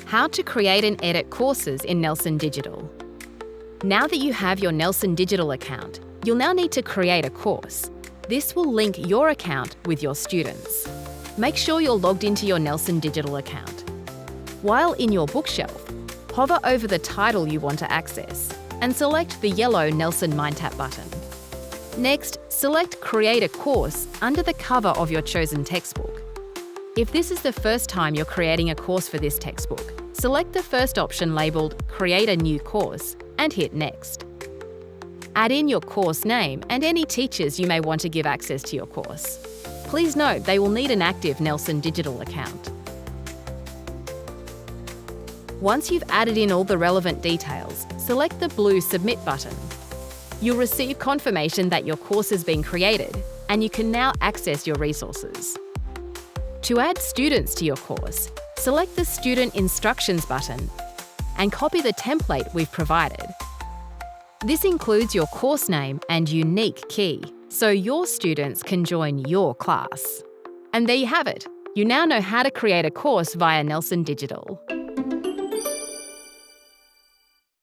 How to create and edit courses in Nelson Digital. Now that you have your Nelson Digital account, you'll now need to create a course. This will link your account with your students. Make sure you're logged into your Nelson Digital account. While in your bookshelf, hover over the title you want to access and select the yellow Nelson MindTap button. Next, select Create a Course under the cover of your chosen textbook. If this is the first time you're creating a course for this textbook, select the first option labelled Create a New Course and hit Next. Add in your course name and any teachers you may want to give access to your course. Please note they will need an active Nelson Digital account. Once you've added in all the relevant details, select the blue Submit button. You'll receive confirmation that your course has been created and you can now access your resources. To add students to your course, select the Student Instructions button and copy the template we've provided. This includes your course name and unique key, so your students can join your class. And there you have it. You now know how to create a course via Nelson Digital.